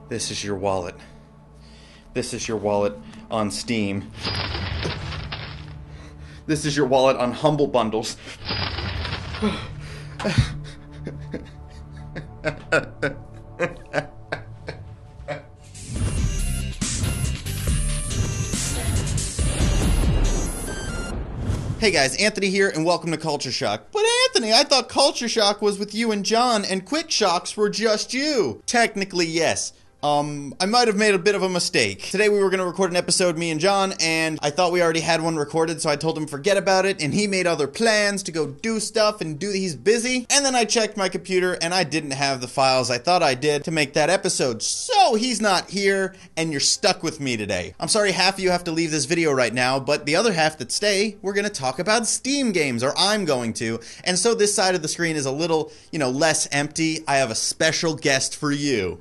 This is your wallet. This is your wallet on Steam. This is your wallet on Humble Bundles. Hey guys, Anthony here, and welcome to Culture Shock. But Anthony, I thought Culture Shock was with you and John, and Quick Shocks were just you. Technically, yes. I might have made a bit of a mistake. Today we were going to record an episode, me and John, and I thought we already had one recorded, so I told him forget about it, and he made other plans to go do stuff and he's busy. And then I checked my computer, and I didn't have the files I thought I did to make that episode. So he's not here, and you're stuck with me today. I'm sorry half of you have to leave this video right now, but the other half that stay, we're going to talk about Steam games, or I'm going to. And so this side of the screen is a little, less empty. I have a special guest for you.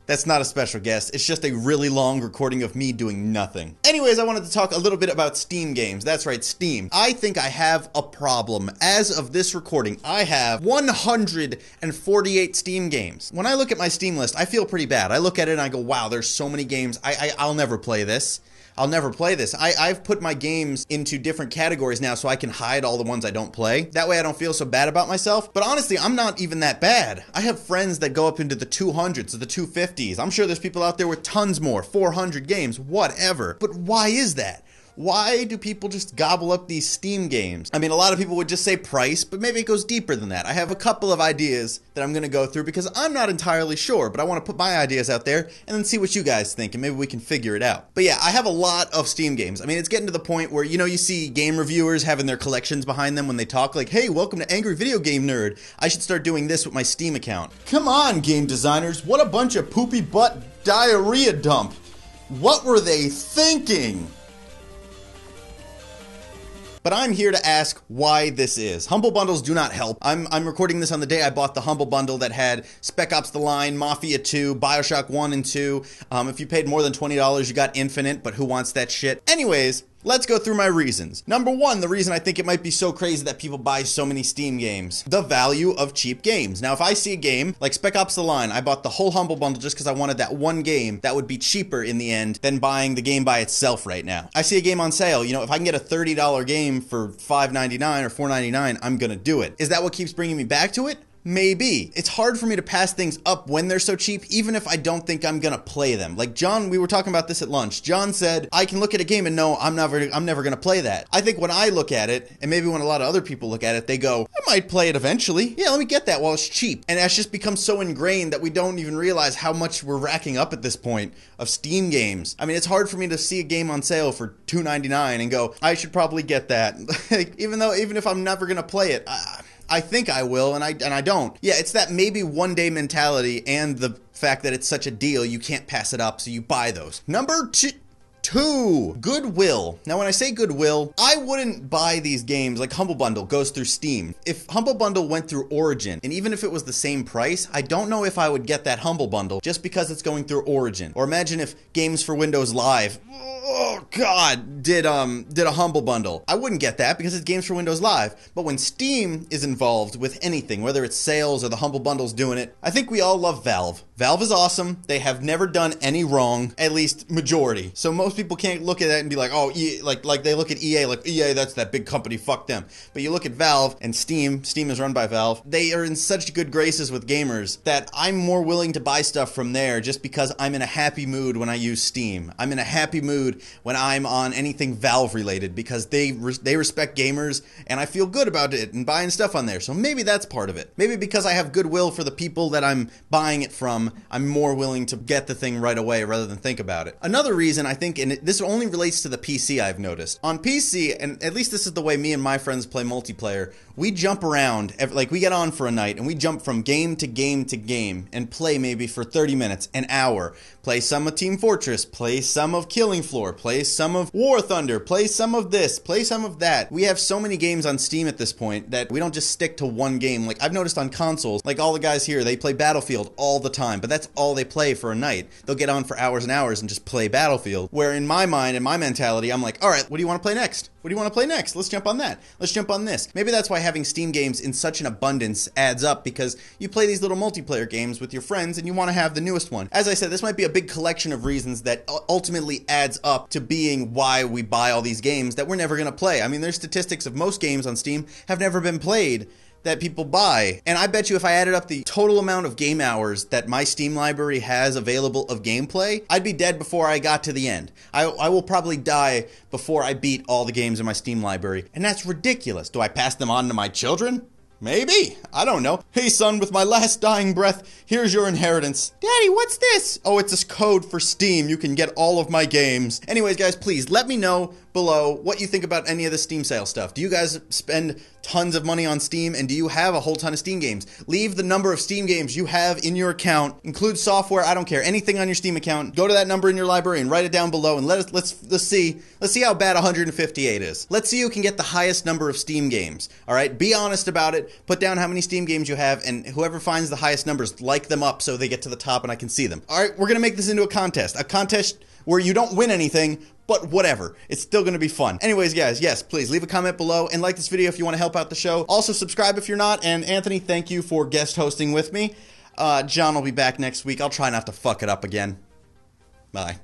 That's not a special guest, it's just a really long recording of me doing nothing. Anyways, I wanted to talk a little bit about Steam games. That's right, Steam. I think I have a problem. As of this recording, I have 148 Steam games. When I look at my Steam list, I feel pretty bad. I look at it and I go, wow, there's so many games. I'll never play this. I'll never play this. I've put my games into different categories now so I can hide all the ones I don't play. That way I don't feel so bad about myself. But honestly, I'm not even that bad. I have friends that go up into the 200s or the 250s. I'm sure there's people out there with tons more, 400 games, whatever. But why is that? Why do people just gobble up these Steam games? I mean, a lot of people would just say price, but maybe it goes deeper than that. I have a couple of ideas that I'm going to go through because I'm not entirely sure, but I want to put my ideas out there and then see what you guys think, and maybe we can figure it out. But yeah, I have a lot of Steam games. I mean, it's getting to the point where, you see game reviewers having their collections behind them when they talk like, hey, welcome to Angry Video Game Nerd. I should start doing this with my Steam account. Come on, game designers. What a bunch of poopy butt diarrhea dump. What were they thinking? But I'm here to ask why this is. Humble Bundles do not help. I'm recording this on the day I bought the Humble Bundle that had Spec Ops: The Line, Mafia 2, Bioshock 1 and 2. If you paid more than $20, you got Infinite, but who wants that shit? Anyways, let's go through my reasons. Number one, the reason I think it might be so crazy that people buy so many Steam games. The value of cheap games. Now, if I see a game like Spec Ops: The Line, I bought the whole Humble Bundle just because I wanted that one game that would be cheaper in the end than buying the game by itself right now. I see a game on sale. If I can get a $30 game for $5.99 or $4.99, I'm gonna do it. Is that what keeps bringing me back to it? Maybe. It's hard for me to pass things up when they're so cheap, even if I don't think I'm gonna play them. Like John, we were talking about this at lunch. John said, I can look at a game and know I'm never gonna play that. I think when I look at it, and maybe when a lot of other people look at it, they go, I might play it eventually. Yeah, let me get that while it's cheap. And that's just become so ingrained that we don't even realize how much we're racking up at this point of Steam games. I mean, it's hard for me to see a game on sale for $2.99 and go, I should probably get that. even if I'm never gonna play it, I think I will, and I don't. Yeah, it's that maybe one day mentality and the fact that it's such a deal, you can't pass it up, so you buy those. Number two, Goodwill. Now, when I say Goodwill, I wouldn't buy these games like Humble Bundle goes through Steam. If Humble Bundle went through Origin, and even if it was the same price, I don't know if I would get that Humble Bundle just because it's going through Origin. Or imagine if Games for Windows Live, oh god, did a Humble Bundle. I wouldn't get that because it's Games for Windows Live. But when Steam is involved with anything, whether it's sales or the Humble Bundle's doing it, I think we all love Valve. Valve is awesome. They have never done any wrong, at least majority. So most people can't look at that and be like, oh, like they look at EA, like EA, that's that big company, fuck them. But you look at Valve and Steam is run by Valve. They are in such good graces with gamers that I'm more willing to buy stuff from there just because I'm in a happy mood when I use Steam. I'm in a happy mood when I'm on anything Valve related because they respect gamers and I feel good about it and buying stuff on there. So maybe that's part of it. Maybe because I have goodwill for the people that I'm buying it from, I'm more willing to get the thing right away rather than think about it. Another reason I think, and this only relates to the PC I've noticed. On PC, and at least this is the way me and my friends play multiplayer, we jump around, like we get on for a night and we jump from game to game to game and play maybe for 30 minutes, an hour. Play some of Team Fortress, play some of Killing Floor, play play some of War Thunder, play some of this, play some of that. We have so many games on Steam at this point that we don't just stick to one game. Like, I've noticed on consoles, like all the guys here, they play Battlefield all the time, but that's all they play for a night. They'll get on for hours and hours and just play Battlefield. Where in my mind, in my mentality, I'm like, all right, what do you want to play next? What do you want to play next? Let's jump on that. Let's jump on this. Maybe that's why having Steam games in such an abundance adds up, because you play these little multiplayer games with your friends and you want to have the newest one. As I said, this might be a big collection of reasons that ultimately adds up to being why we buy all these games that we're never going to play. I mean, there's statistics of most games on Steam have never been played that people buy. And I bet you if I added up the total amount of game hours that my Steam library has available of gameplay, I'd be dead before I got to the end. I will probably die before I beat all the games in my Steam library. And that's ridiculous. Do I pass them on to my children? Maybe. I don't know. Hey son, with my last dying breath, here's your inheritance. Daddy, what's this? Oh, it's this code for Steam. You can get all of my games. Anyways, guys, please let me know below what you think about any of the Steam sale stuff. Do you guys spend tons of money on Steam, and do you have a whole ton of Steam games? Leave the number of Steam games you have in your account. Include software, I don't care. Anything on your Steam account. Go to that number in your library and write it down below, and let's see how bad 158 is. Let's see who can get the highest number of Steam games. All right, be honest about it. Put down how many Steam games you have, and whoever finds the highest numbers, like them up so they get to the top and I can see them. All right, we're gonna make this into a contest where you don't win anything, but whatever. It's still going to be fun. Anyways, guys, yes, please leave a comment below and like this video if you want to help out the show. Also, subscribe if you're not. And Anthony, thank you for guest hosting with me. John will be back next week. I'll try not to fuck it up again. Bye.